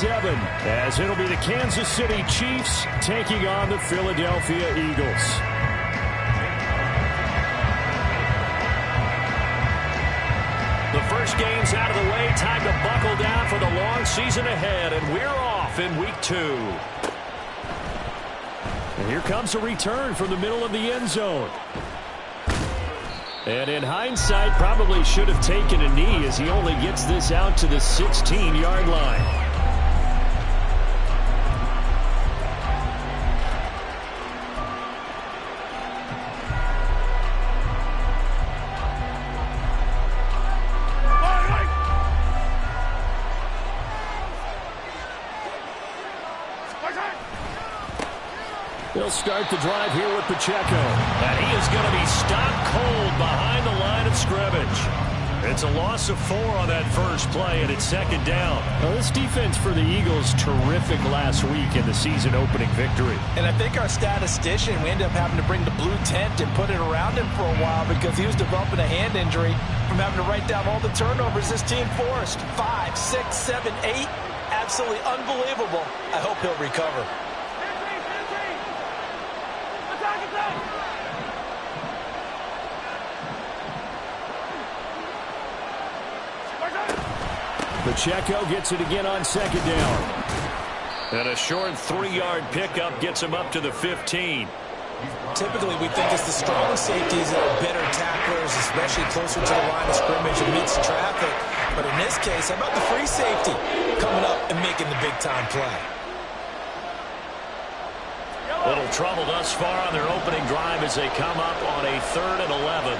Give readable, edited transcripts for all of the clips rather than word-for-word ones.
7, as it'll be the Kansas City Chiefs taking on the Philadelphia Eagles. The first game's out of the way. Time to buckle down for the long season ahead, and we're off in week 2. And here comes a return from the middle of the end zone. And in hindsight, probably should have taken a knee as he only gets this out to the 16-yard line. They'll start the drive here with Pacheco. And he is going to be stopped cold behind the line of scrimmage. It's a loss of 4 on that first play, and it's second down. Well, this defense for the Eagles, terrific last week in the season-opening victory. And I think our statistician, we ended up having to bring the blue tent and put it around him for a while because he was developing a hand injury from having to write down all the turnovers this team forced. 5, 6, 7, 8. Absolutely unbelievable. I hope he'll recover. Pacheco gets it again on second down. And a short 3-yard pickup gets him up to the 15. Typically, we think it's the strong safeties that are better tacklers, especially closer to the line of scrimmage amidst traffic. But in this case, how about the free safety coming up and making the big-time play? Little trouble thus far on their opening drive as they come up on a 3rd and 11.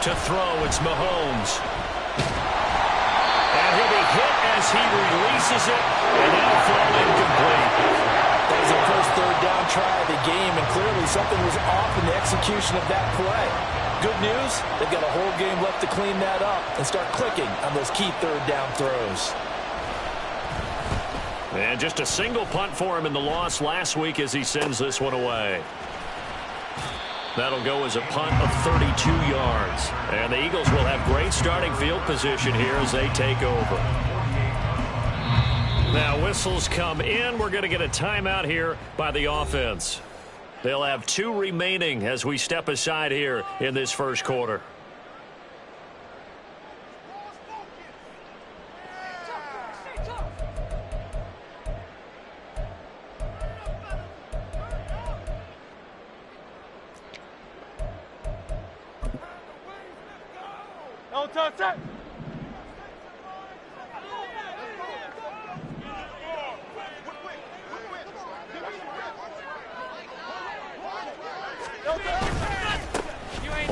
To throw, it's Mahomes. And he'll be hit as he releases it, and that'll fall incomplete. That was their first 3rd down try of the game, and clearly something was off in the execution of that play. Good news, they've got a whole game left to clean that up and start clicking on those key 3rd down throws. And just a single punt for him in the loss last week as he sends this one away. That'll go as a punt of 32 yards. And the Eagles will have great starting field position here as they take over. Now whistles come in. We're going to get a timeout here by the offense. They'll have 2 remaining as we step aside here in this first quarter.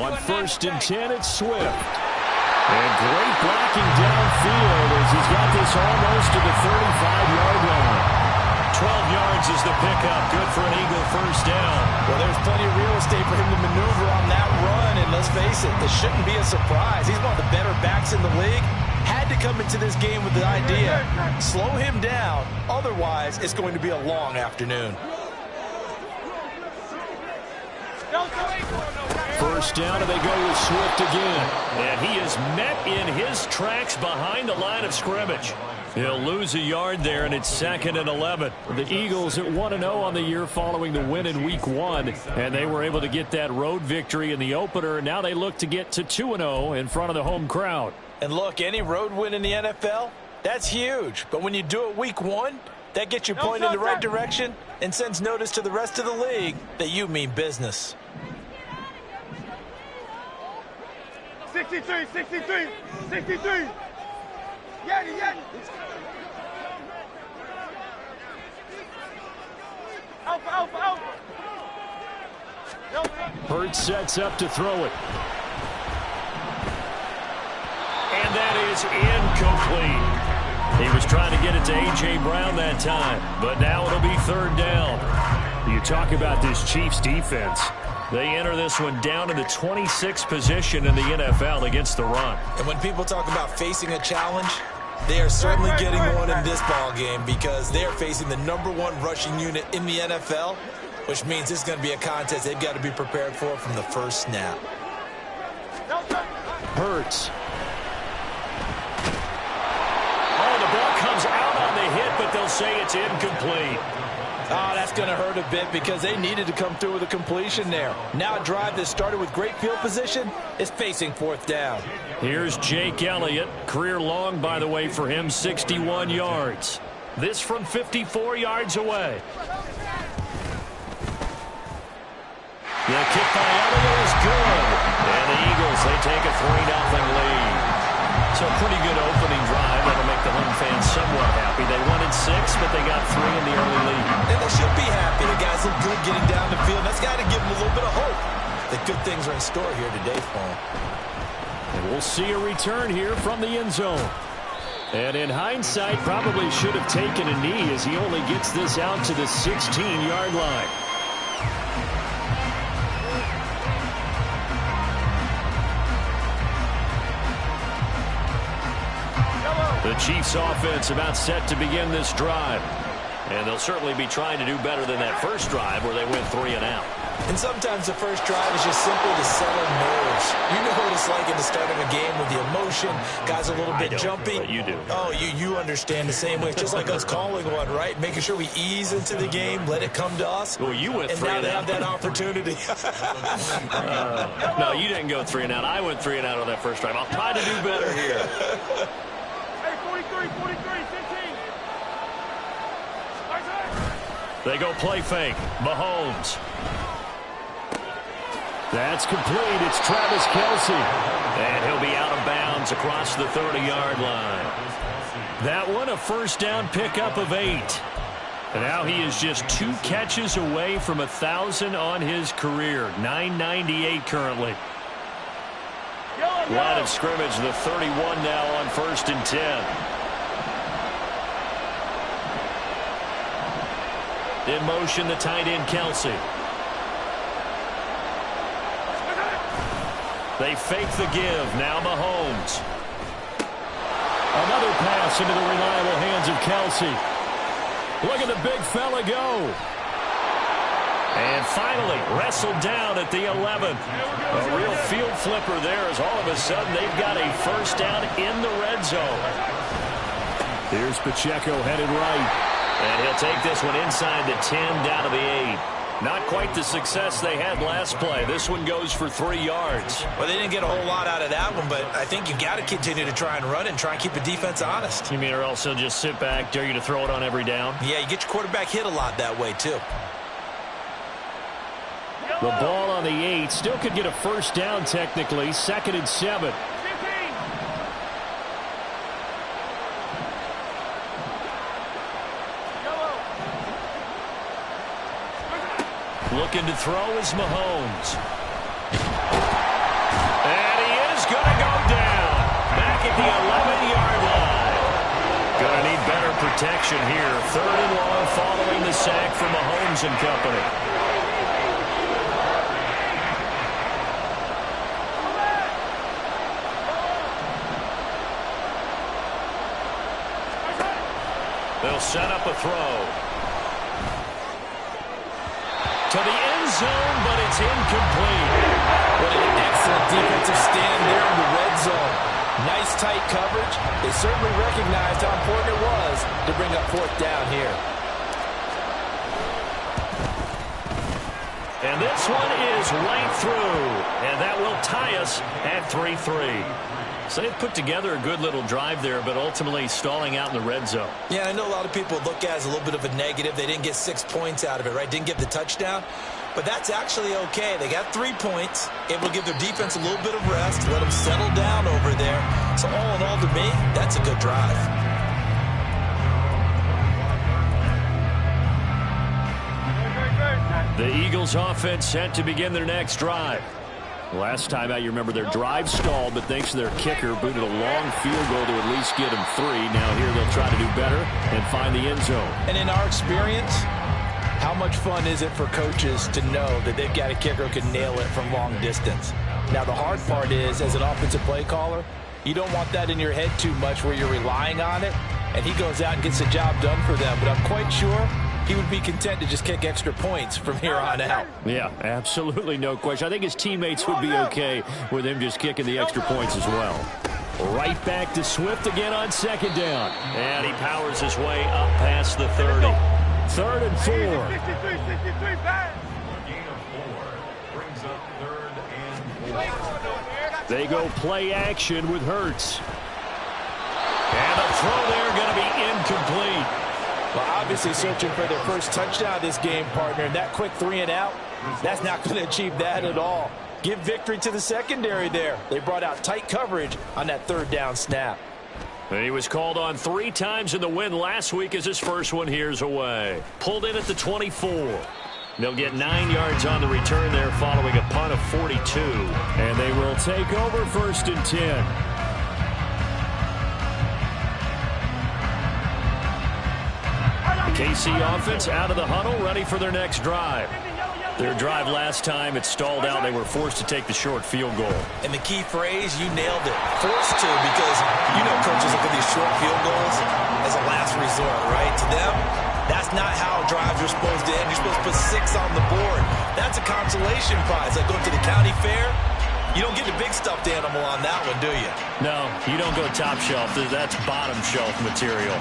On 1st and 10, it's Swift. And great blocking downfield as he's got this almost to the 35-yard line. 12 yards is the pickup. Good for an Eagle first down. Well, there's plenty of real estate for him to maneuver on that run. And let's face it, this shouldn't be a surprise. He's one of the better backs in the league. Had to come into this game with the idea, slow him down. Otherwise, it's going to be a long afternoon. First down, and they go with Swift again. And he is met in his tracks behind the line of scrimmage. He'll lose a yard there, and it's 2nd and 11. The Eagles at 1-0 on the year following the win in Week 1. And they were able to get that road victory in the opener. And now they look to get to 2-0 in front of the home crowd. And look, any road win in the NFL, that's huge. But when you do it Week 1, that gets you pointed in the right direction and sends notice to the rest of the league that you mean business. 63, 63, 63. Yanni. Alpha. Hurts sets up to throw it. And that is incomplete. He was trying to get it to A.J. Brown that time, but now it'll be 3rd down. You talk about this Chiefs defense. They enter this one down in the 26th position in the NFL against the run. And when people talk about facing a challenge, they are certainly getting one in this ball game because they are facing the #1 rushing unit in the NFL. which means this is going to be a contest they've got to be prepared for from the first snap. Hurts. Oh, the ball comes out on the hit, but they'll say it's incomplete. Oh, that's going to hurt a bit because they needed to come through with a completion there. Now a drive that started with great field position is facing fourth down. Here's Jake Elliott. Career long, by the way, for him, 61 yards. This from 54 yards away. The kick by Elliott is good. And the Eagles, they take a 3-0 lead. So a pretty good opening drive. That'll make the home fans somewhat happy. They wanted 6, but they got 3 in the early lead. And they should be happy. The guys look good getting down the field. That's got to give them a little bit of hope that good things are in store here today for them. And we'll see a return here from the end zone. And in hindsight, probably should have taken a knee as he only gets this out to the 16-yard line. The Chiefs offense about set to begin this drive. And they'll certainly be trying to do better than that first drive where they went 3 and out. And sometimes the first drive is just simply to settle nerves. You know what it's like at the start of a game with the emotion. Guys a little bit jumpy. But you do. Oh, you understand the same way. It's just like us calling one, right? Making sure we ease into the game, let it come to us. Well, you went 3 and out. And now they have that opportunity. No, you didn't go 3 and out. I went 3 and out on that first drive. I'll try to do better here. Hey, 43, 15. They go play fake. Mahomes. That's complete. It's Travis Kelce. And he'll be out of bounds across the 30-yard line. That one a first down pickup of 8. And now he is just 2 catches away from 1,000 on his career. 998 currently. Line of scrimmage, the 31 now on 1st and 10. In motion, the tight end, Kelce. They fake the give. Now Mahomes. Another pass into the reliable hands of Kelce. Look at the big fella go. And finally, wrestled down at the 11. A real field flipper there as all of a sudden they've got a first down in the red zone. Here's Pacheco headed right. And he'll take this one inside the 10 down to the 8. Not quite the success they had last play. This one goes for 3 yards. Well, they didn't get a whole lot out of that one, but I think you got to continue to try and run and try and keep the defense honest. You mean or else he'll just sit back, dare you to throw it on every down? Yeah, you get your quarterback hit a lot that way, too. The ball on the 8. Still could get a first down technically. 2nd and 7. Looking to throw is Mahomes. And he is going to go down. Back at the 11-yard line. Going to need better protection here. 3rd and long following the sack from Mahomes and company. They'll set up a throw. To the end zone, but it's incomplete. What an excellent defensive stand there in the red zone. Nice tight coverage. They certainly recognized how important it was to bring up 4th down here. And this one is right through. And that will tie us at 3-3. So they've put together a good little drive there, but ultimately stalling out in the red zone. Yeah, I know a lot of people look at it as a little bit of a negative. They didn't get 6 points out of it, right? Didn't get the touchdown. But that's actually okay. They got 3 points, able to give their defense a little bit of rest, let them settle down over there. So all in all, to me, that's a good drive. The Eagles offense set to begin their next drive. Last time out, you remember their drive stalled, but thanks to their kicker, booted a long field goal to at least get them 3. Now here they'll try to do better and find the end zone. And in our experience, how much fun is it for coaches to know that they've got a kicker who can nail it from long distance? Now, the hard part is, as an offensive play caller, you don't want that in your head too much where you're relying on it, and he goes out and gets the job done for them. But I'm quite sure he would be content to just kick extra points from here on out. Yeah, absolutely no question. I think his teammates would be okay with him just kicking the extra points as well. Right back to Swift again on second down. And he powers his way up past the 30. 3rd and 4. 63, 63, back. They go play action with Hurts. And the throw there going to be incomplete. Well, obviously searching for their first touchdown this game, partner. And that quick 3 and out, that's not going to achieve that at all. Give victory to the secondary there. They brought out tight coverage on that 3rd down snap. And he was called on 3 times in the win last week as his first one here's away. Pulled in at the 24. They'll get 9 yards on the return there following a punt of 42. And they will take over 1st and 10. KC offense out of the huddle, ready for their next drive. Their drive last time, it stalled out. They were forced to take the short field goal. And the key phrase, you nailed it. Forced to, because you know coaches look at these short field goals as a last resort, right? To them, that's not how drives are supposed to end. You're supposed to put 6 on the board. That's a consolation prize. Like going to the county fair, you don't get the big stuffed animal on that one, do you? No, you don't go top shelf. That's bottom shelf material.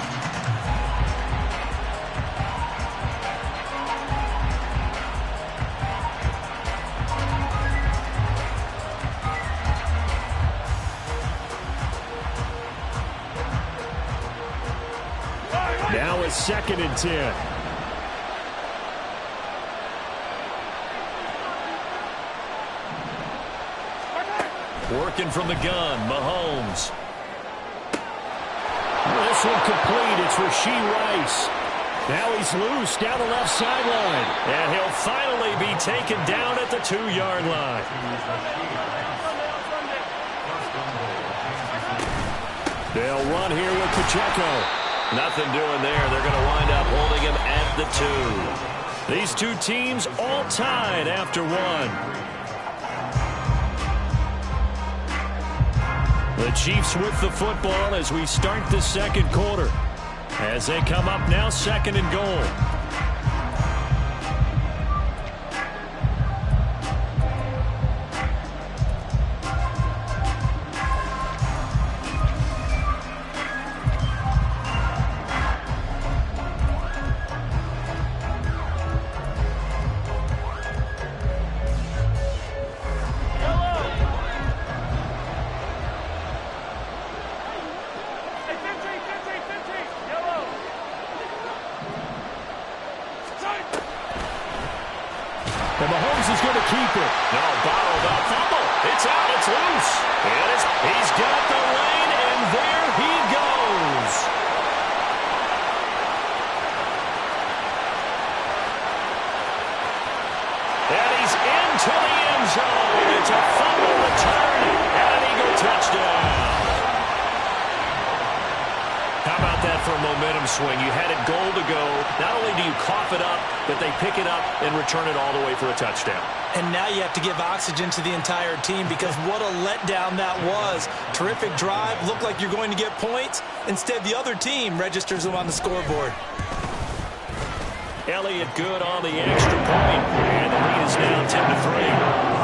Now it's 2nd and 10. Working from the gun, Mahomes. This one complete. It's Rashee Rice. Now he's loose down the left sideline. And he'll finally be taken down at the 2-yard line. They'll run here with Pacheco. Nothing doing there. They're going to wind up holding him at the 2. These two teams all tied after 1. The Chiefs with the football as we start the 2nd quarter. As they come up now, 2nd and goal. And Mahomes is going to keep it. No, bottled up. Fumble. It's out. It's loose. He's got the lane, and there he goes. And he's into the end zone. It's a fumble return and an Eagle touchdown. How about that for a momentum swing? You had it goal to go. Not only do you cough it up, but they pick it up and return it all the way for a touchdown. And now you have to give oxygen to the entire team because what a letdown that was. Terrific drive. Looked like you're going to get points. Instead, the other team registers them on the scoreboard. Elliott good on the extra point. And the lead is now 10-3.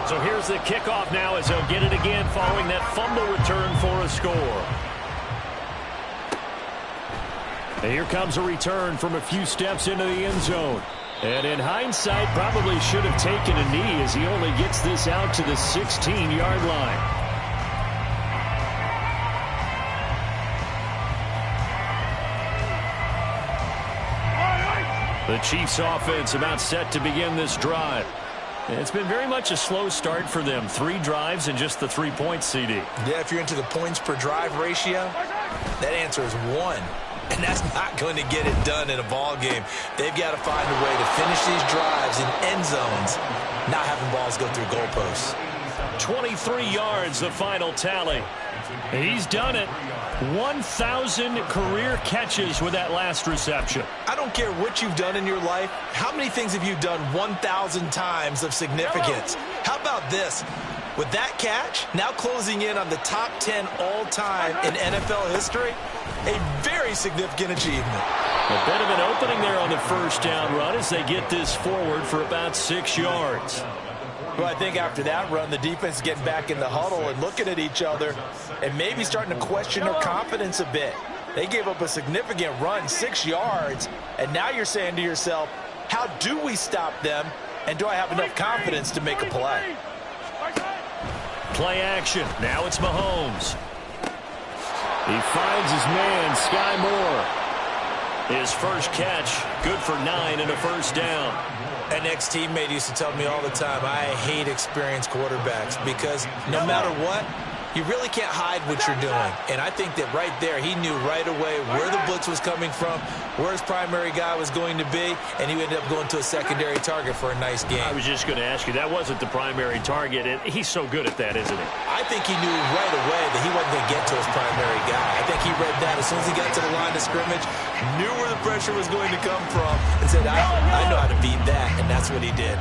So here's the kickoff now as they'll get it again following that fumble return for a score. And here comes a return from a few steps into the end zone. And in hindsight, probably should have taken a knee as he only gets this out to the 16-yard line. The Chiefs offense about set to begin this drive. It's been very much a slow start for them. 3 drives and just the 3 points, CD. Yeah, if you're into the points per drive ratio, that answer is 1. And that's not going to get it done in a ball game. They've got to find a way to finish these drives in end zones, not having balls go through goalposts. 23 yards, the final tally. He's done it. 1,000 career catches with that last reception. I don't care what you've done in your life. How many things have you done 1,000 times of significance? How about this? With that catch, now closing in on the top 10 all-time in NFL history, a very significant achievement. A bit of an opening there on the first down run as they get this forward for about 6 yards. Well, I think after that run, the defense is getting back in the huddle and looking at each other and maybe starting to question their confidence a bit. They gave up a significant run, 6 yards, and now you're saying to yourself, how do we stop them, and do I have enough confidence to make a play? Play action. Now it's Mahomes. He finds his man, Sky Moore. His first catch, good for 9 and a first down. An ex-teammate used to tell me all the time, I hate experienced quarterbacks because no matter what, you really can't hide what you're doing. And I think that right there, he knew right away where the blitz was coming from, where his primary guy was going to be, and he ended up going to a secondary target for a nice game. I was just going to ask you, that wasn't the primary target, and he's so good at that, isn't he? I think he knew right away that he wasn't going to get to his primary guy. I think he read that as soon as he got to the line of scrimmage, knew where the pressure was going to come from, and said, I know how to beat that, and that's what he did.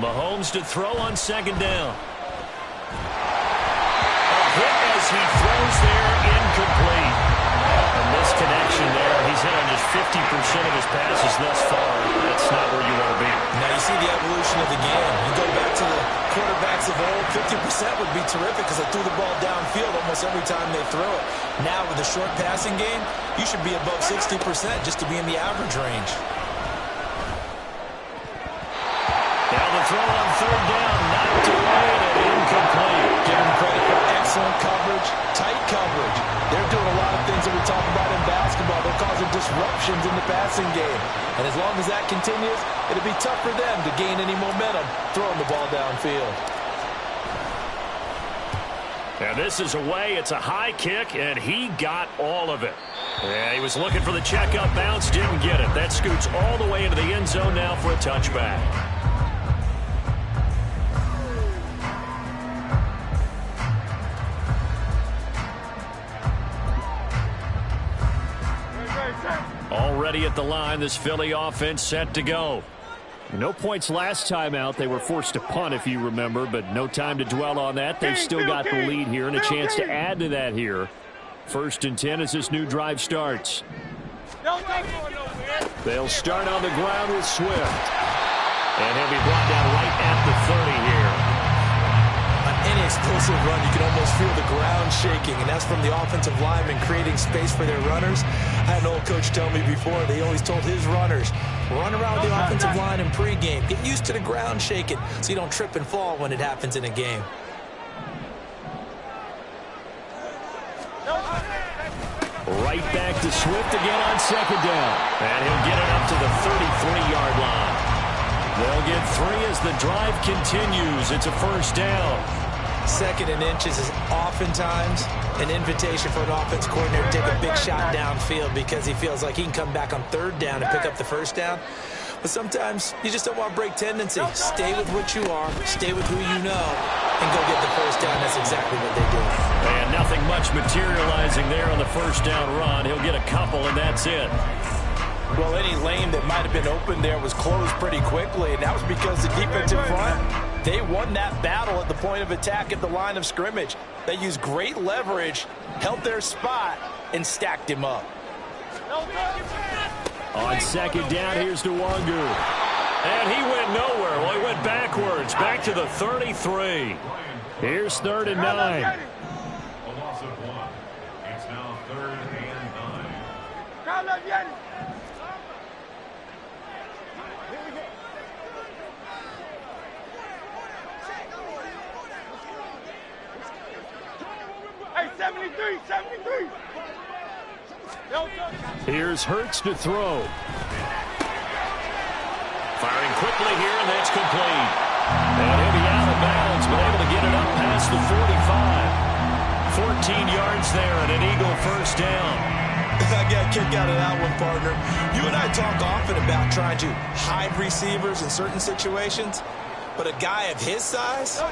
Mahomes to throw on second down. A hit as he throws there, incomplete. A misconnection there. He's hit on just 50% of his passes thus far. That's not where you want to be. Now you see the evolution of the game. You go back to the quarterbacks of old, 50% would be terrific because they threw the ball downfield almost every time they throw it. Now with the short passing game, you should be above 60% just to be in the average range. Now the throw on third down, knocked away and incomplete. Give him credit for excellent coverage, tight coverage. They're doing a lot of things that we talk about in basketball. They're causing disruptions in the passing game. And as long as that continues, it'll be tough for them to gain any momentum throwing the ball downfield. And this is away. It's a high kick, and he got all of it. Yeah, he was looking for the checkup bounce, didn't get it. That scoots all the way into the end zone now for a touchback. Already at the line, this Philly offense set to go. No points last time out. They were forced to punt, if you remember, but no time to dwell on that. They've still got the lead here and a chance to add to that here. 1st and 10 as this new drive starts. They'll start on the ground with Swift. And he'll be brought down right at the 30 here. On any explosive run, you can almost feel the ground shaking, and that's from the offensive linemen creating space for their runners. I had an old coach tell me before, they always told his runners, run around the offensive line in pregame. Get used to the ground shaking so you don't trip and fall when it happens in a game. Right back to Swift again on second down. And he'll get it up to the 33-yard line. They'll get 3 as the drive continues. It's a first down. 2nd and inches is oftentimes an invitation for an offense coordinator to take a big shot downfield because he feels like he can come back on 3rd down and pick up the first down. But sometimes you just don't want to break tendency. Stay with what you are, stay with who you know, and go get the first down. That's exactly what they do. And nothing much materializing there on the first down run. He'll get a couple, and that's it. Well, any lane that might have been open there was closed pretty quickly, and that was because the defensive front, they won that battle at the point of attack at the line of scrimmage. They used great leverage, held their spot, and stacked him up. On second down, here's Nwangu. And he went nowhere. Well, he went backwards, back to the 33. Here's 3rd and 9. A loss of 1. It's now 3rd and 9. Hey, 73, 73. Here's Hurts to throw. Firing quickly here, and that's complete. And he'll be out of bounds, but able to get it up past the 45. 14 yards there, and an Eagle first down. I got a kick out of that one, partner. You and I talk often about trying to hide receivers in certain situations. But a guy of his size,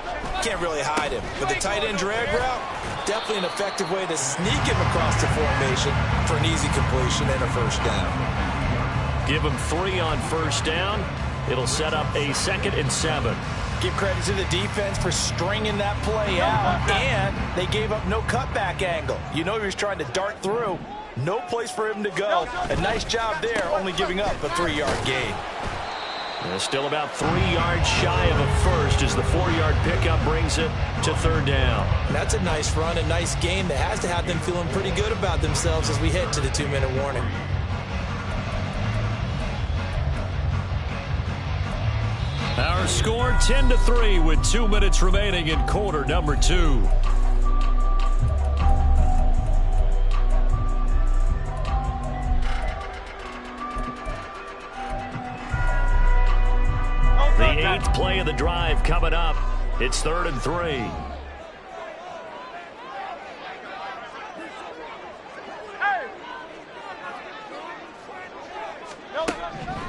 can't really hide him. With the tight end drag route, definitely an effective way to sneak him across the formation for an easy completion and a first down. Give him 3 on first down. It'll set up a 2nd and 7. Give credit to the defense for stringing that play out, and they gave up no cutback angle. You know he was trying to dart through. No place for him to go. A nice job there, only giving up a 3-yard gain. And still about 3 yards shy of a first as the 4-yard pickup brings it to 3rd down. And that's a nice run, a nice game that has to have them feeling pretty good about themselves as we head to the 2-minute warning. Our score 10-3 with 2 minutes remaining in quarter number 2. The 8th play of the drive coming up. It's 3rd and 3.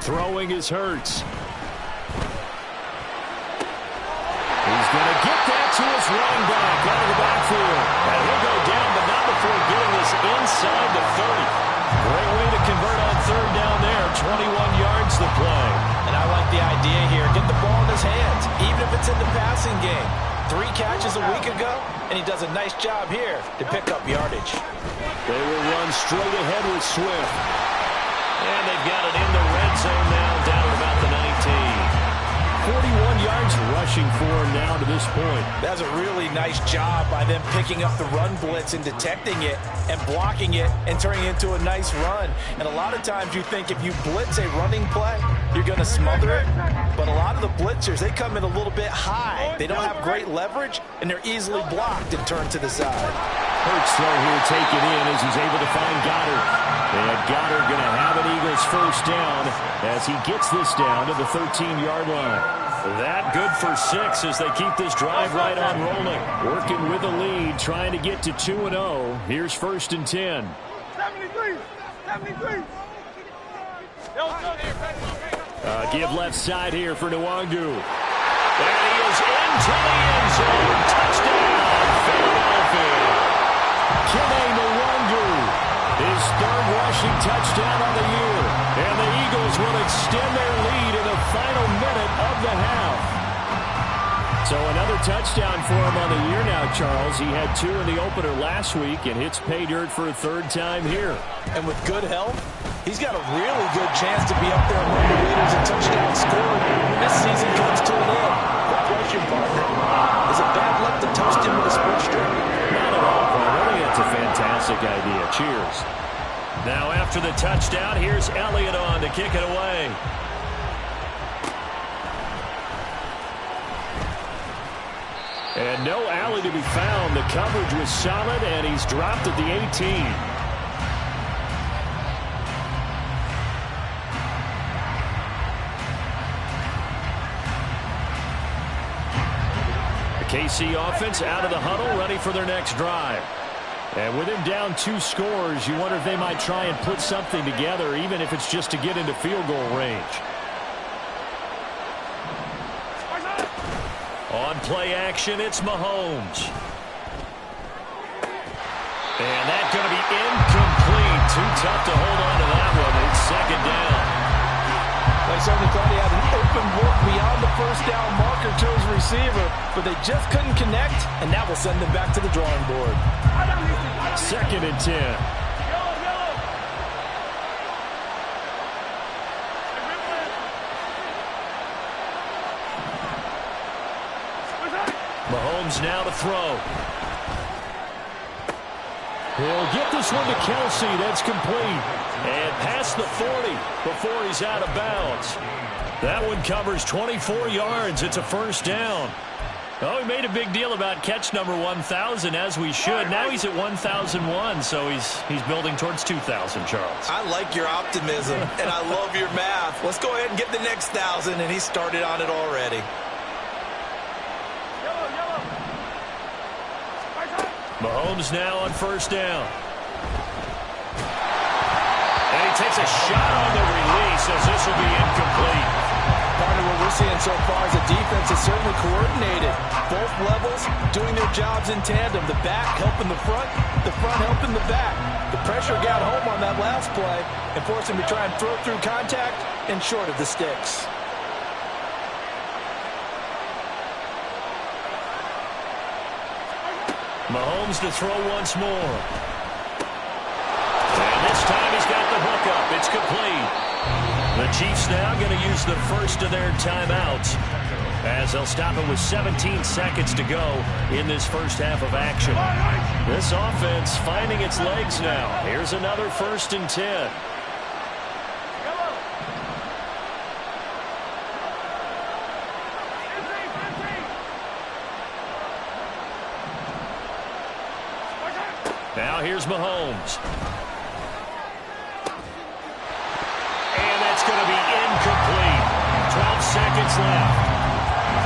Throwing is Hurts. He's going to get that to his running back out of the backfield. And he'll go down, but not before getting this inside the 30. Great way to convert on 3rd down there. 21 yards the play. And I like the idea here. Get the ball in his hands, even if it's in the passing game. 3 catches a week ago, and he does a nice job here to pick up yardage. They will run straight ahead with Swift. And they've got it in the red zone now, down at about the 19. 41 yards rushing for him now to this point. That's a really nice job by them picking up the run blitz and detecting it and blocking it and turning it into a nice run. And a lot of times you think if you blitz a running play, you're going to smother it. But a lot of the blitzers, they come in a little bit high. They don't have great leverage, and they're easily blocked and turned to the side. Hurts throw here taken in as he's able to find Goddard. And Goddard going to have an Eagles first down as he gets this down to the 13-yard line. That good for 6 as they keep this drive right on rolling. Working with a lead, trying to get to 2-0. Here's 1st and 10. 73, 73. Give left side here for Nwangwu. And he is into the end zone. Touchdown, Philadelphia. Kene Nwangwu, his 3rd rushing touchdown on the year. And the Eagles will extend their lead in the final minute of the half. So another touchdown for him on the year now, Charles. He had 2 in the opener last week and hits pay dirt for a 3rd time here. And with good health, he's got a really good chance to be up there among the leaders in touchdown scoring when this season comes to an end. The question, partner, is it bad luck to toast him with a sports drink? Not at all, Paul. I think it's a fantastic idea. Cheers. Now after the touchdown, here's Elliott on to kick it away. And no alley to be found. The coverage was solid, and he's dropped at the 18. The KC offense out of the huddle, ready for their next drive. And with him down 2 scores, you wonder if they might try and put something together, even if it's just to get into field goal range. On play action, it's Mahomes. And that's going to be incomplete. Too tough to hold on to that one. It's 2nd down. They certainly thought he had an open look beyond the first down marker to his receiver, but they just couldn't connect, and that will send them back to the drawing board. 2nd and 10. Mahomes now to throw. He'll get this one to Kelsey. That's complete. And past the 40 before he's out of bounds. That one covers 24 yards. It's a first down. Oh, he made a big deal about catch number 1,000, as we should. Now he's at 1,001, so he's building towards 2,000, Charles. I like your optimism, and I love your math. Let's go ahead and get the next 1,000, and he started on it already. Mahomes now on first down. And he takes a shot on the release as this will be incomplete. Partner, what we're seeing so far is a defense is certainly coordinated. Both levels doing their jobs in tandem. The back helping the front helping the back. The pressure got home on that last play and forced him to try and throw through contact and short of the sticks. Mahomes to throw once more. And this time he's got the hook up. It's complete. The Chiefs now going to use the first of their timeouts as they'll stop it with 17 seconds to go in this first half of action. This offense finding its legs now. Here's another 1st and 10. Now here's Mahomes. And that's going to be incomplete. 12 seconds left.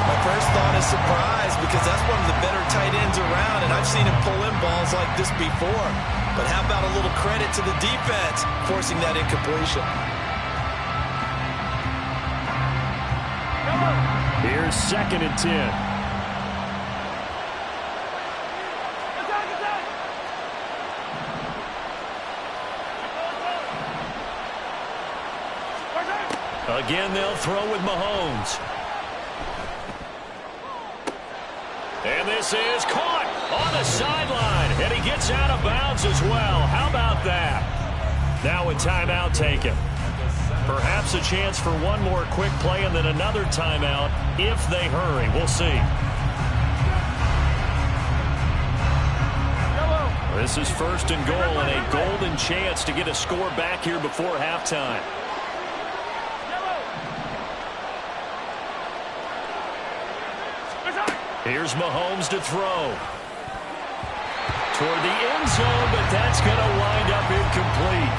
My first thought is surprise because that's one of the better tight ends around, and I've seen him pull in balls like this before. But how about a little credit to the defense forcing that incompletion? Here's 2nd and 10. Again, they'll throw with Mahomes. And this is caught on the sideline. And he gets out of bounds as well. How about that? Now a timeout taken. Perhaps a chance for one more quick play and then another timeout if they hurry. We'll see. This is 1st and goal and a golden chance to get a score back here before halftime. Here's Mahomes to throw. Toward the end zone, but that's going to wind up incomplete.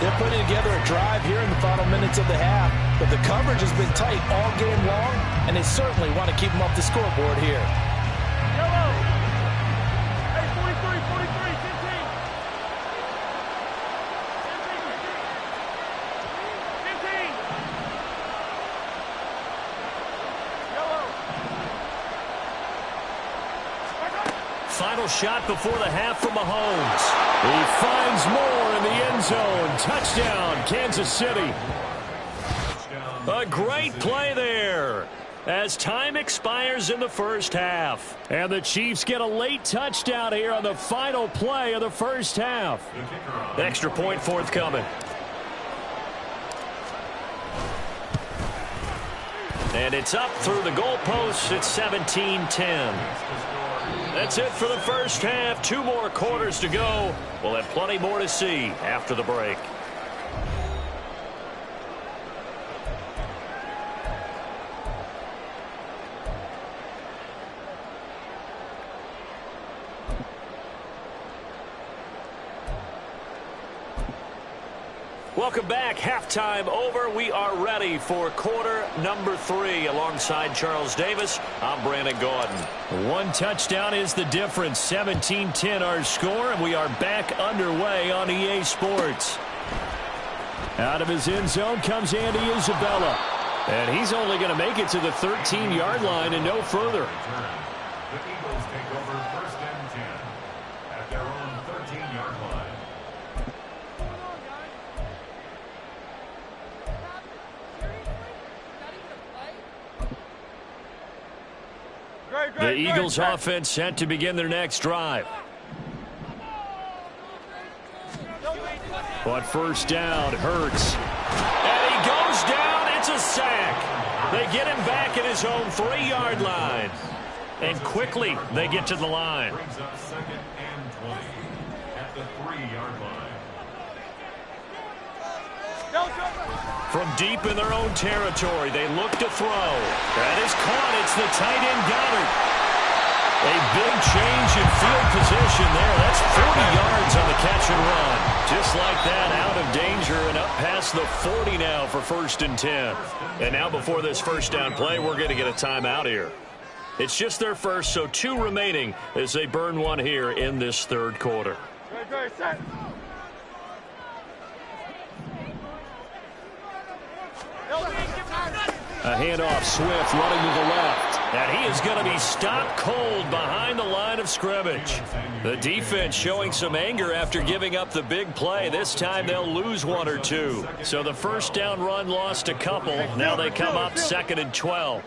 They're putting together a drive here in the final minutes of the half, but the coverage has been tight all game long, and they certainly want to keep them off the scoreboard here. Yellow. Hey, 43, 43, 15. 15. Yellow. Final shot before the half from Mahomes. He finds more in the end zone. Touchdown, Kansas City. A great play there as time expires in the first half. And the Chiefs get a late touchdown here on the final play of the first half. Extra point forthcoming. And it's up through the goalposts. It's 17-10. That's it for the first half. 2 more quarters to go. We'll have plenty more to see after the break. Welcome back. Halftime over. We are ready for quarter number 3. Alongside Charles Davis, I'm Brandon Gaudin. 1 touchdown is the difference. 17-10 our score, and we are back underway on EA Sports. Out of his end zone comes Andy Isabella. And he's only going to make it to the 13-yard line and no further. The Eagles take over 1st and 10 at their own 13-yard line. The Eagles offense set to begin their next drive. But first down, Hurts. And he goes down. It's a sack. They get him back at his own 3-yard line. And quickly they get to the line. Brings up 2nd and 20 at the 3-yard line. From deep in their own territory, they look to throw. That is caught. It's the tight end Goddard. A big change in field position there. That's 40 yards on the catch and run. Just like that, out of danger and up past the 40 now for 1st and 10. And now before this first down play, we're going to get a timeout here. It's just their first, so 2 remaining as they burn 1 here in this 3rd quarter. Good, set. A handoff, Swift running to the left. And he is going to be stopped cold behind the line of scrimmage. The defense showing some anger after giving up the big play. This time they'll lose one or two. So the first down run lost a couple. Now they come up 2nd and 12.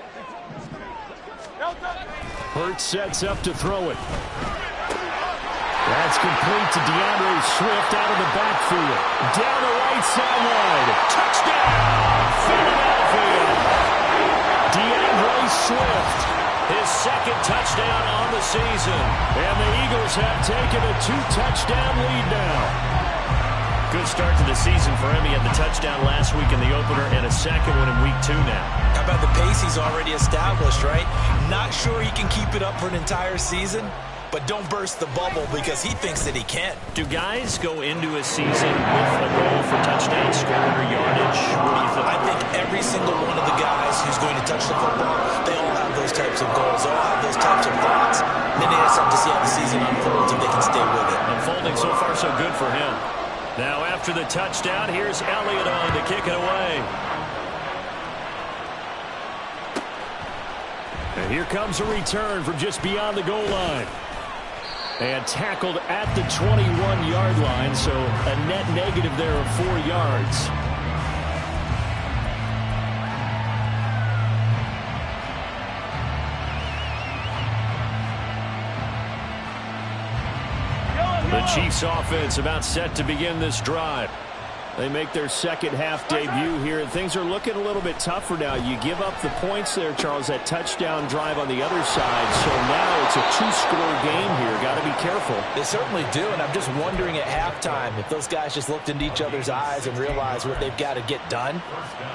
Hurts sets up to throw it. That's complete to DeAndre Swift out of the backfield. Down the right sideline. Touchdown, Philadelphia. DeAndre Swift, his 2nd touchdown on the season. And the Eagles have taken a 2-touchdown lead now. Good start to the season for him. He had the touchdown last week in the opener and a 2nd one in week 2 now. How about the pace he's already established, right? Not sure he can keep it up for an entire season, but don't burst the bubble because he thinks that he can. Do guys go into a season with a goal for touchdown scoring or yardage? What do you think? I think every single one of the guys who's going to touch the football, they all have those types of goals. They all have those types of thoughts. Then they just have to see how the season unfolds if they can stay with it. Unfolding so far so good for him. Now after the touchdown, here's Elliott on to kick it away. And here comes a return from just beyond the goal line. And tackled at the 21-yard line, so a net negative there of 4 yards. The Chiefs offense about set to begin this drive. They make their second half debut here, and things are looking a little bit tougher now. You give up the points there, Charles, that touchdown drive on the other side. So now it's a 2-score game here. Got to be careful. They certainly do, and I'm just wondering at halftime if those guys just looked into each other's eyes and realized what they've got to get done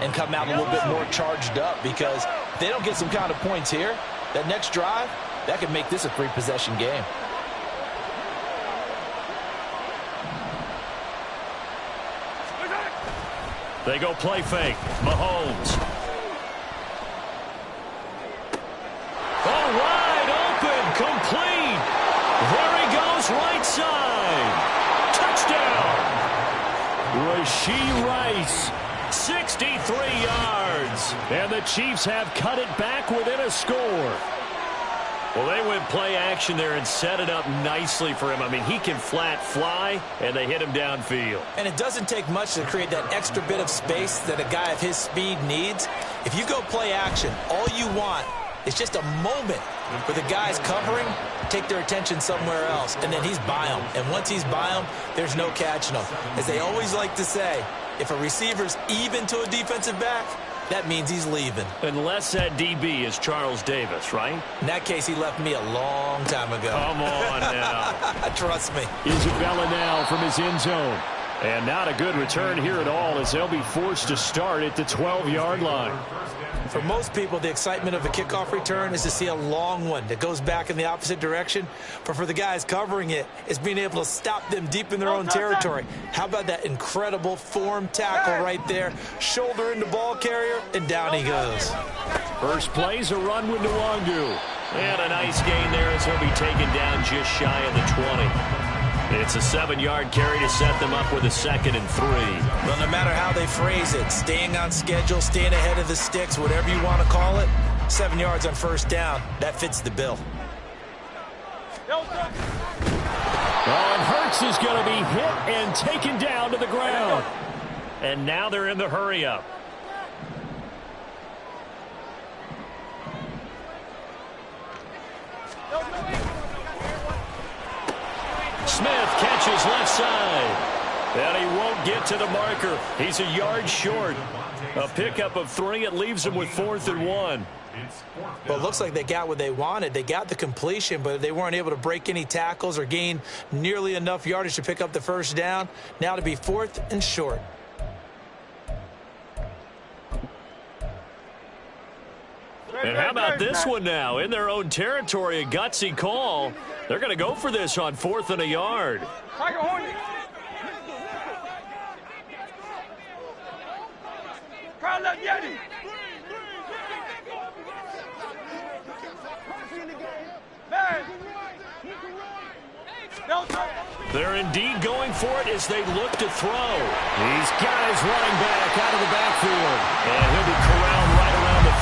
and come out a little bit more charged up, because if they don't get some kind of points here, that next drive, that could make this a 3-possession game. They go play fake. Mahomes. Oh, wide open. Complete. There he goes, right side. Touchdown. Rashee Rice. 63 yards. And the Chiefs have cut it back within a score. Well, they went play action there and set it up nicely for him. I mean, he can flat fly, and they hit him downfield. And it doesn't take much to create that extra bit of space that a guy of his speed needs. If you go play action, all you want is just a moment where the guys covering take their attention somewhere else, and then he's by them. And once he's by them, there's no catching him. As they always like to say, if a receiver's even to a defensive back, that means he's leaving. Unless that DB is Charles Davis, right? In that case, he left me a long time ago. Come on now. Trust me. Isabella now from his end zone. And not a good return here at all, as they'll be forced to start at the 12-yard line. For most people, the excitement of a kickoff return is to see a long one that goes back in the opposite direction. But for the guys covering it, it's being able to stop them deep in their own territory. How about that incredible form tackle right there? Shoulder into ball carrier, and down he goes. First play's a run with Nwangu. And a nice gain there as he'll be taken down just shy of the 20. It's a 7-yard carry to set them up with a 2nd and 3. Well, no matter how they phrase it, staying on schedule, staying ahead of the sticks, whatever you want to call it, 7 yards on first down, that fits the bill. Oh, and Hurts is going to be hit and taken down to the ground. And now they're in the hurry-up. Smith catches left side. And he won't get to the marker. He's a yard short. A pickup of 3. It leaves him with 4th and 1. Well, it looks like they got what they wanted. They got the completion, but they weren't able to break any tackles or gain nearly enough yardage to pick up the first down. Now to be 4th and short. And how about this one now? In their own territory, a gutsy call. They're going to go for this on 4th and a yard. Tiger Hornet. Crowd left Yeti. They're indeed going for it as they look to throw. These guys running back out of the backfield. And he'll be corralled right around the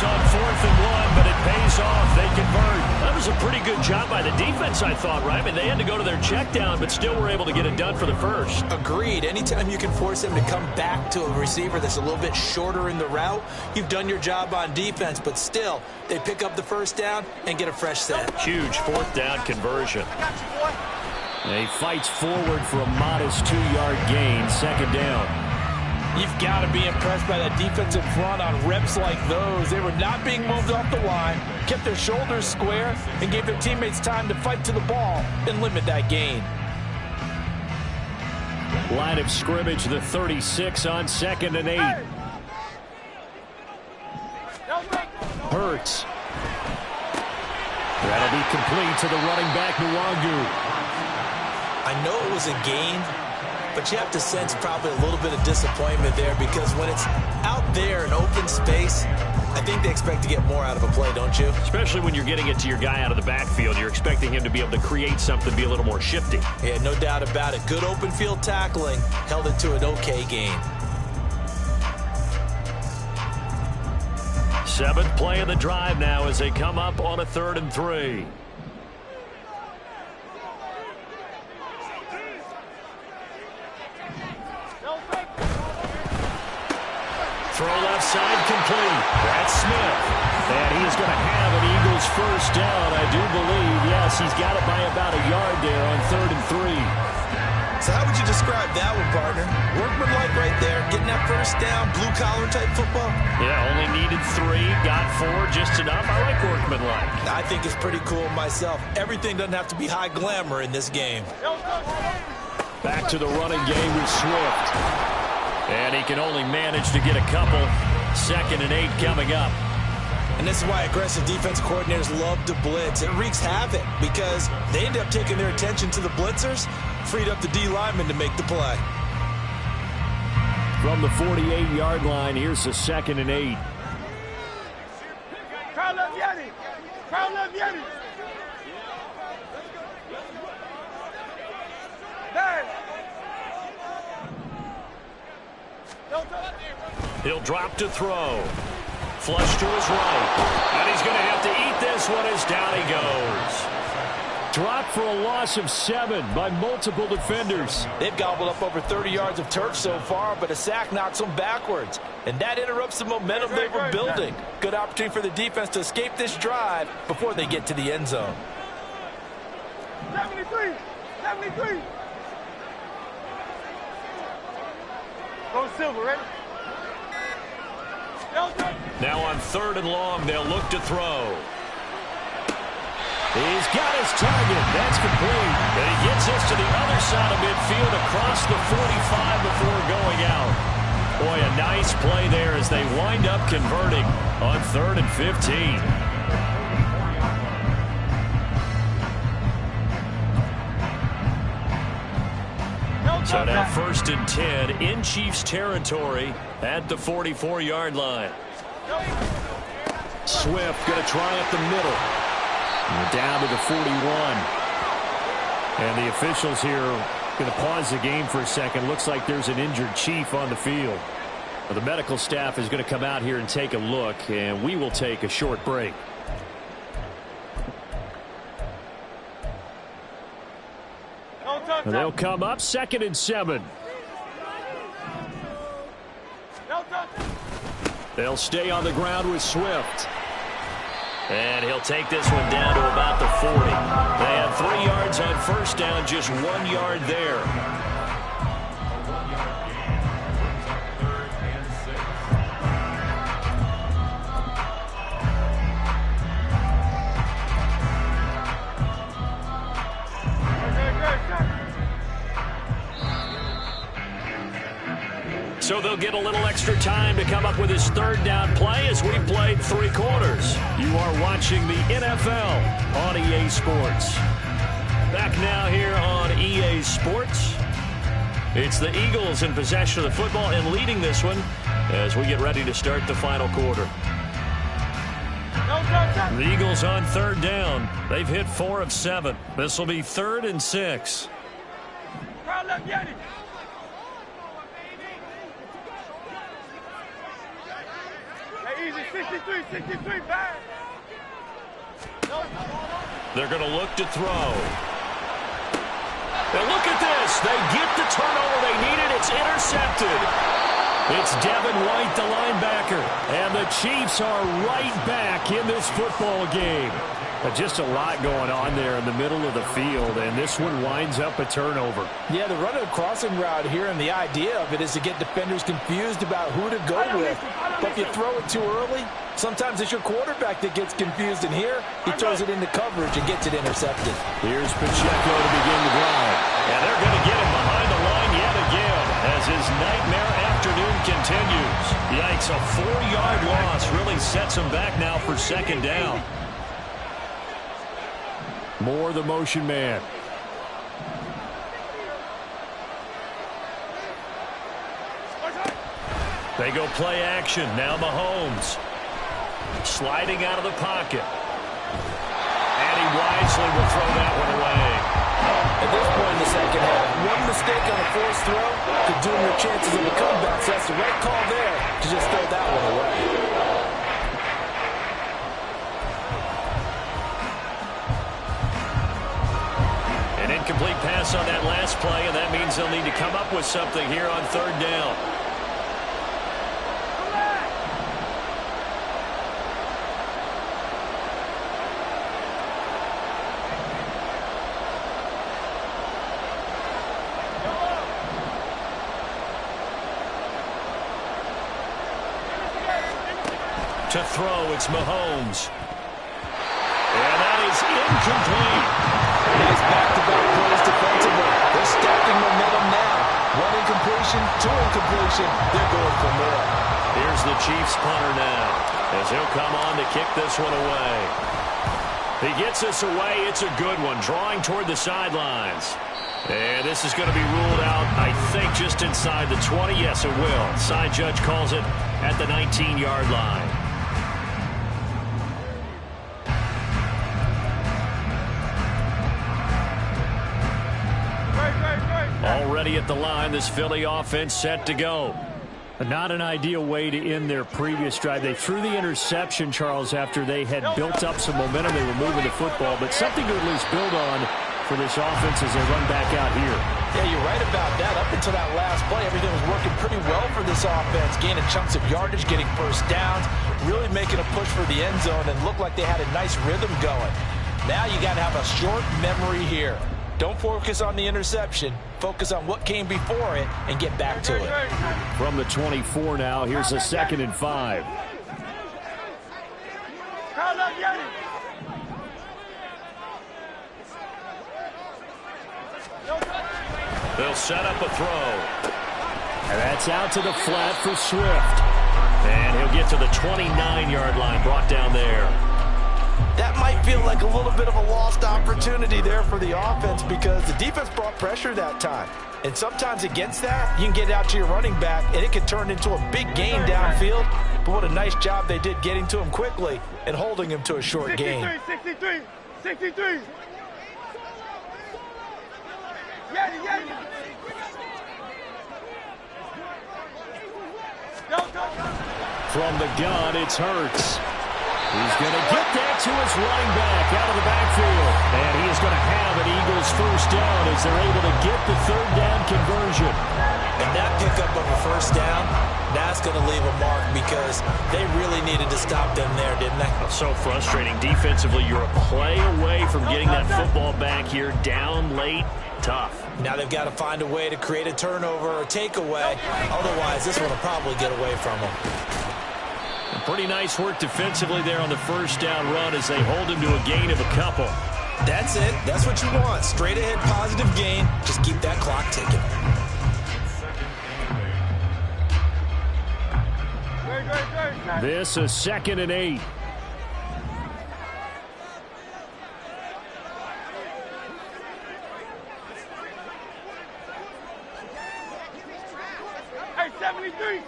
this on 4th and 1, but it pays off. They convert. That was a pretty good job by the defense, I thought, right? I mean, they had to go to their check down, but still were able to get it done for the first. Agreed. Anytime you can force them to come back to a receiver that's a little bit shorter in the route, you've done your job on defense, but still, they pick up the first down and get a fresh set. Huge 4th down conversion. He fights forward for a modest 2-yard gain, 2nd down. You've got to be impressed by that defensive front on reps like those. They were not being moved off the line, kept their shoulders square, and gave their teammates time to fight to the ball and limit that gain. Line of scrimmage, the 36 on 2nd and 8. Hurts. That'll be complete to the running back, Nwangu. I know it was a gain, but you have to sense probably a little bit of disappointment there because when it's out there in open space, I think they expect to get more out of a play, don't you? Especially when you're getting it to your guy out of the backfield. You're expecting him to be able to create something, be a little more shifty. Yeah, no doubt about it. Good open field tackling held it to an okay gain. 7th play of the drive now as they come up on a 3rd and 3. Throw left side complete. That's Smith. And he is going to have an Eagles first down, I do believe. Yes, he's got it by about a yard there on 3rd and 3. So how would you describe that one, partner? Workmanlike right there. Getting that first down, blue-collar type football. Yeah, only needed 3, got 4, just enough. I like workmanlike. I think it's pretty cool myself. Everything doesn't have to be high glamour in this game. Back to the running game with Swift. And he can only manage to get a couple. 2nd and 8 coming up. And this is why aggressive defense coordinators love to blitz. It wreaks havoc because they end up taking their attention to the blitzers, freed up the D lineman to make the play. From the 48-yard line, here's the 2nd and 8. Crowd love Yeti. Crowd love Yeti. He'll drop to throw. Flush to his right. And he's going to have to eat this one as down he goes. Dropped for a loss of 7 by multiple defenders. They've gobbled up over 30 yards of turf so far, but a sack knocks them backwards. And that interrupts the momentum they were building. Good opportunity for the defense to escape this drive before they get to the end zone. 73. 73. Go Silver, ready? Now on 3rd and long, they'll look to throw. He's got his target. That's complete. And he gets us to the other side of midfield across the 45 before going out. Boy, a nice play there as they wind up converting on 3rd and 15. So now 1st and 10 in Chiefs territory at the 44-yard line. Swift going to try up the middle. And down to the 41. And the officials here going to pause the game for a second. Looks like there's an injured Chief on the field. Well, the medical staff is going to come out here and take a look, and we will take a short break. And they'll come up 2nd and 7. They'll stay on the ground with Swift. And he'll take this one down to about the 40. They had 3 yards on first down, just 1 yard there. So they'll get a little extra time to come up with his 3rd down play as we played 3 quarters. You are watching the NFL on EA Sports. Back now here on EA Sports. It's the Eagles in possession of the football and leading this one as we get ready to start the final quarter. The Eagles on 3rd down. They've hit 4 of 7. This will be 3rd and 6. Easy, 63, 63, bad. They're going to look to throw. Now look at this. They get the turnover they needed. It's intercepted. It's Devin White, the linebacker. And the Chiefs are right back in this football game. Just a lot going on there in the middle of the field, and this one winds up a turnover. Yeah, the run of the crossing route here, and the idea of it is to get defenders confused about who to go with. But if you throw it too early, sometimes it's your quarterback that gets confused, and here he throws it into coverage and gets it intercepted. Here's Pacheco to begin the drive. And they're going to get him behind the line yet again as his nightmare afternoon continues. Yikes, a 4-yard loss really sets him back now for second down. Moore, the motion man. They go play action. Now Mahomes. Sliding out of the pocket. And he wisely will throw that one away. At this point in the second half, one mistake on a forced throw could doom your chances of a comeback. So that's the right call there to just throw that one away. Incomplete pass on that last play, and that means they'll need to come up with something here on third down. To throw, it's Mahomes. And that is incomplete. Nice back-to-back plays defensively. They're stacking momentum now. One incompletion, two incompletion. They're going for more. Here's the Chiefs punter now as he'll come on to kick this one away. He gets this away. It's a good one, drawing toward the sidelines. And this is going to be ruled out, I think, just inside the 20. Yes, it will. Side judge calls it at the 19-yard line. Already at the line, this Philly offense set to go. Not an ideal way to end their previous drive. They threw the interception, Charles, after they had built up some momentum. They were moving the football, but something to at least build on for this offense as they run back out here. Yeah, you're right about that. Up until that last play, everything was working pretty well for this offense, gaining chunks of yardage, getting first downs, really making a push for the end zone, and looked like they had a nice rhythm going. Now you got to have a short memory here. Don't focus on the interception. Focus on what came before it and get back to it. From the 24 now, here's a 2nd and 5. They'll set up a throw. And that's out to the flat for Swift. And he'll get to the 29-yard line, brought down there. That might feel like a little bit of a lost opportunity there for the offense because the defense brought pressure that time. And sometimes against that, you can get out to your running back, and it can turn into a big gain downfield. But what a nice job they did getting to him quickly and holding him to a short gain. 63. From the gun, it's Hurts. He's going to get that to his running back out of the backfield. And he is going to have an Eagles first down as they're able to get the third down conversion. And that pickup of a first down, that's going to leave a mark because they really needed to stop them there, didn't they? So frustrating. Defensively, you're a play away from getting that football back here. Down late, tough. Now they've got to find a way to create a turnover or takeaway. Otherwise, this one will probably get away from them. Pretty nice work defensively there on the first down run as they hold him to a gain of a couple. That's it. That's what you want. Straight ahead positive gain. Just keep that clock ticking. This is 2nd and 8. Hey, 73.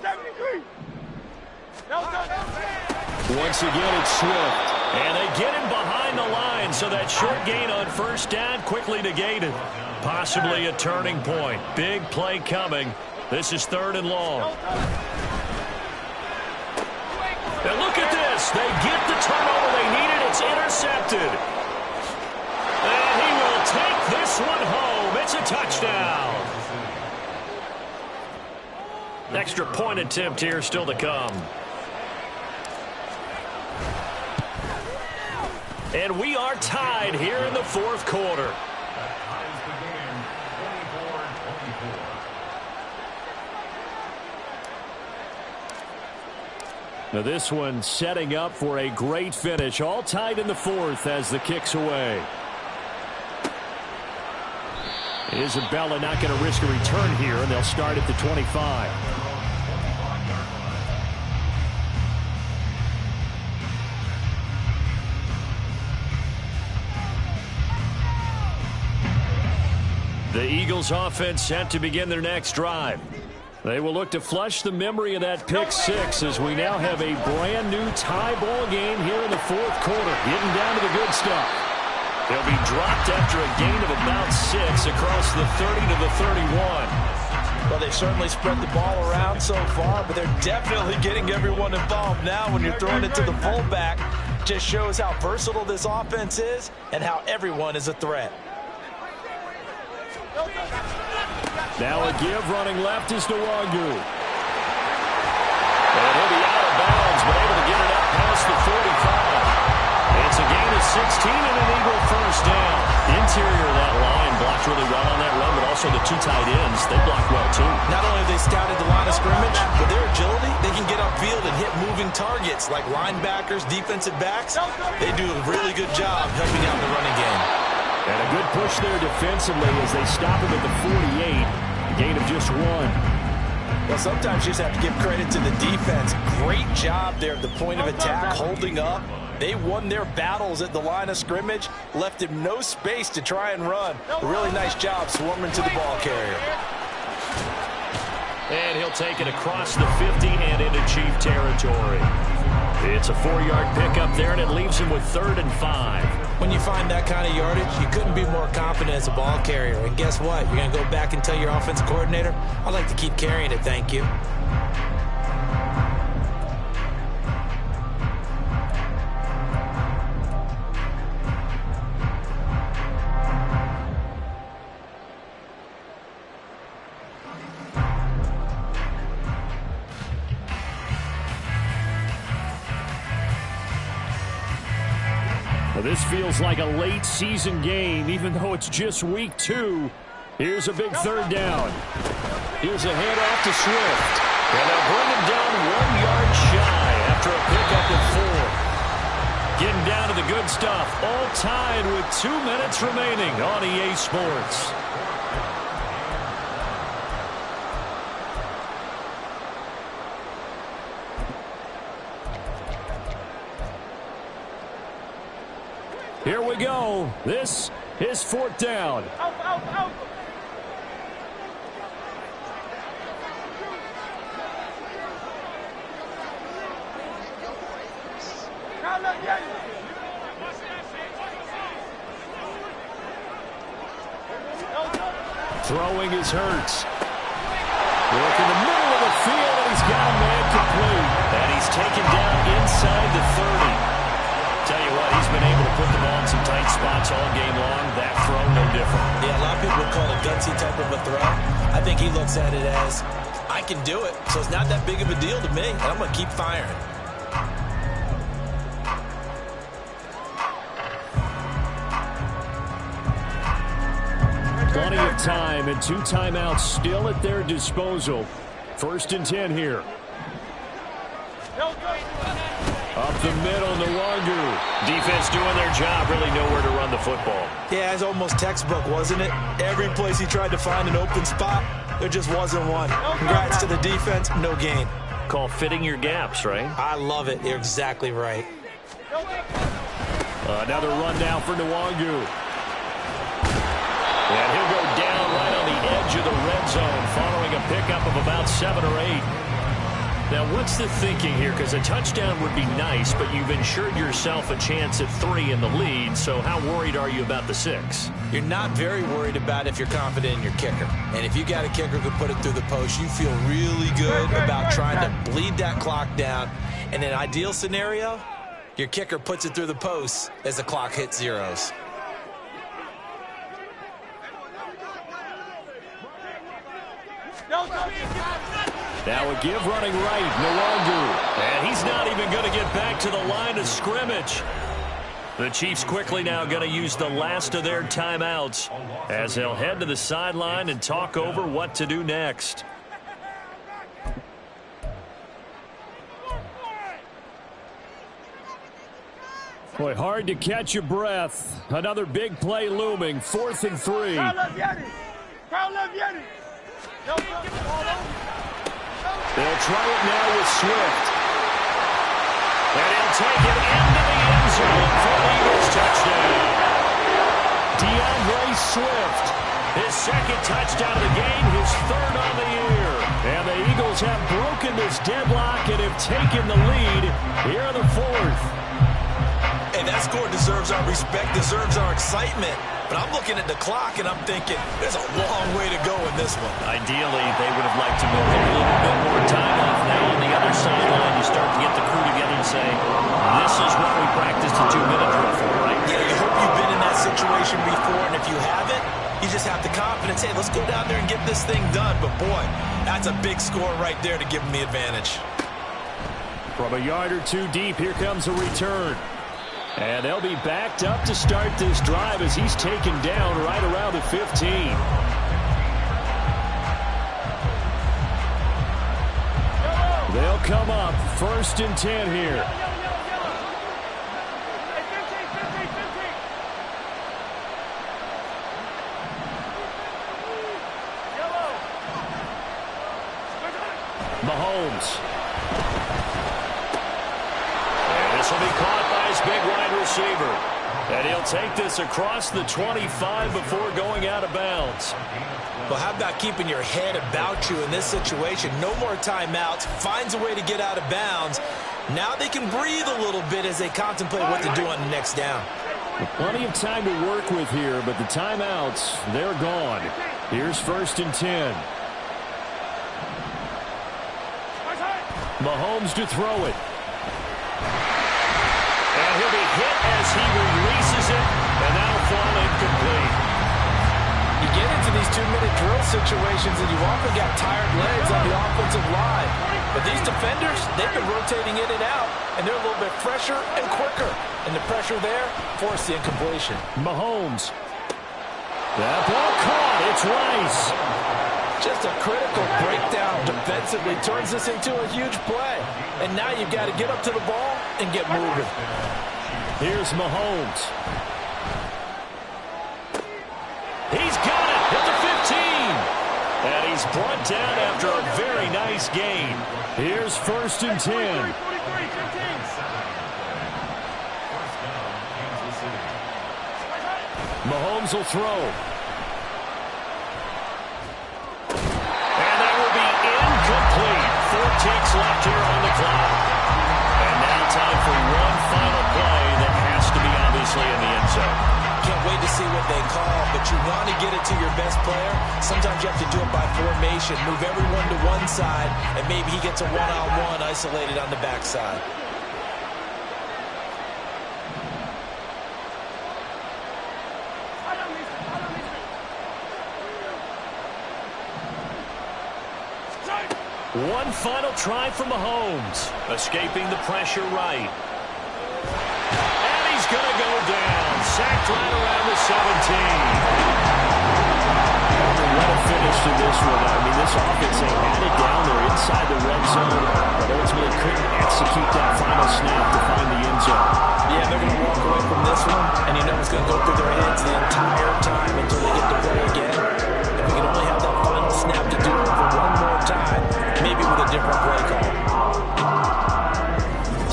Once again, it's Swift. And they get him behind the line, so that short gain on first down quickly negated. Possibly a turning point. Big play coming. This is 3rd and long. Now look at They get the turnover they needed. It's intercepted. And he will take this one home. It's a touchdown. Extra point attempt here still to come. And we are tied here in the fourth quarter. Now this one setting up for a great finish. All tied in the fourth as the kick's away. Isabella not going to risk a return here, and they'll start at the 25. The Eagles offense set to begin their next drive. They will look to flush the memory of that pick six as we now have a brand new tie ball game here in the fourth quarter. Getting down to the good stuff. They'll be dropped after a gain of about 6 across the 30 to the 31. Well, they've certainly spread the ball around so far, but they're definitely getting everyone involved now when you're throwing it to the fullback. Just shows how versatile this offense is and how everyone is a threat. Now a give running left is Nwangu. And he'll be out of bounds, but able to get it up past the 45. It's a gain of 16 and an Eagle first down. Interior of that line blocked really well on that run, but also the two tight ends, they blocked well too. Not only have they scouted the line of scrimmage, with their agility, they can get upfield and hit moving targets like linebackers, defensive backs. They do a really good job helping out the running game. And a good push there defensively as they stop him at the 48. Gain of just 1. Well, sometimes you just have to give credit to the defense. Great job there at the point of attack, holding up. They won their battles at the line of scrimmage, left him no space to try and run. A really nice job swarming to the ball carrier. And he'll take it across the 50 and into Chief territory. It's a 4-yard pickup there, and it leaves him with 3rd and 5. When you find that kind of yardage, you couldn't be more confident as a ball carrier. And guess what? You're going to go back and tell your offensive coordinator, I'd like to keep carrying it, thank you. This feels like a late season game, even though it's just week 2. Here's a big 3rd down. Here's a handoff to Swift. And they'll bring him down 1 yard shy after a pickup of 4. Getting down to the good stuff. All tied with 2 minutes remaining on EA Sports. Here we go. This is 4th down. Out. Throwing is Hurts. Work in the middle of the field, and he's got a man complete. And he's taken down inside the 30. Tell you what, he's been able to put the ball in some tight spots all game long. That throw, no different. Yeah, a lot of people would call it a gutsy type of a throw. I think he looks at it as, I can do it, so it's not that big of a deal to me, and I'm going to keep firing. Plenty of time and 2 timeouts still at their disposal. 1st and 10 here. Up the middle, Nwangu. Defense doing their job, really nowhere to run the football. Yeah, it's almost textbook, wasn't it? Every place he tried to find an open spot, there just wasn't one. Congrats to the defense, no gain. Call fitting your gaps, right? I love it. You're exactly right. Another run down for Nwangu. And he'll go down right on the edge of the red zone following a pickup of about 7 or 8. Now, what's the thinking here? Because a touchdown would be nice, but you've ensured yourself a chance at 3 in the lead, so how worried are you about the 6? You're not very worried about if you're confident in your kicker. And if you got a kicker who can put it through the post, you feel really good about trying to bleed that clock down. In an ideal scenario, Your kicker puts it through the post as the clock hits zeros. Now a give running right, Nwangu. And he's not even going to get back to the line of scrimmage. The Chiefs quickly now going to use the last of their timeouts as they'll head to the sideline and talk over what to do next. Boy, hard to catch your breath. Another big play looming, 4th and 3. They'll try it now with Swift. And he'll take it into the end zone for the Eagles touchdown. DeAndre Swift, his second touchdown of the game, his third on the year. And the Eagles have broken this deadlock and have taken the lead here in the 4th. Hey, that score deserves our respect, deserves our excitement. But I'm looking at the clock, and I'm thinking there's a long way to go in this one. Ideally, they would have liked to move a little bit more time off. Now on the other sideline, you start to get the crew together and say, this is what we practiced a 2-minute drill for, right? Yeah, you hope you've been in that situation before, and if you haven't, you just have the confidence, hey, let's go down there and get this thing done. But, boy, that's a big score right there to give them the advantage. From a yard or two deep, here comes a return. And they'll be backed up to start this drive as he's taken down right around the 15. They'll come up 1st and 10 here. Mahomes. And this will be caught by his big wide receiver. And he'll take this across the 25 before going out of bounds. Well, how about keeping your head about you in this situation? No more timeouts. Finds a way to get out of bounds. Now they can breathe a little bit as they contemplate what to do on the next down. Plenty of time to work with here, but the timeouts, they're gone. Here's 1st and 10. Mahomes to throw it. And he'll be hit as he releases it, and that'll fall incomplete. You get into these 2-minute drill situations, and you often got tired legs on the offensive line. But these defenders, they've been rotating in and out, and they're a little bit fresher and quicker. And the pressure there forced the incompletion. Mahomes. That ball caught. It's Rice. Just a critical breakdown defensively turns this into a huge play. And now you've got to get up to the ball and get moving. Here's Mahomes. He's got it at the 15. And he's brought down after a very nice gain. Here's 1st and 10. Mahomes will throw. And that will be incomplete. 4 ticks left here on the clock. And now time for one final play that has to be obviously in the end zone. Can't wait to see what they call, but you want to get it to your best player. Sometimes you have to do it by formation. Move everyone to one side, and maybe he gets a one-on-one isolated on the backside. One final try from Mahomes. Escaping the pressure right. And he's going to go down. Sacked right around the 17. What a finish to this one. I mean, this offense, they had it down there inside the red zone, but ultimately couldn't execute that final snap to find the end zone. Yeah, they're going to walk away from this one, and you know it's going to go through their heads the entire time until they get to play again. If we can only have that final snap to do it for one more time, maybe with a different play call.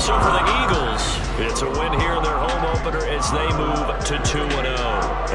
So for the Eagles, it's a win here in their home opener as they move to 2-0.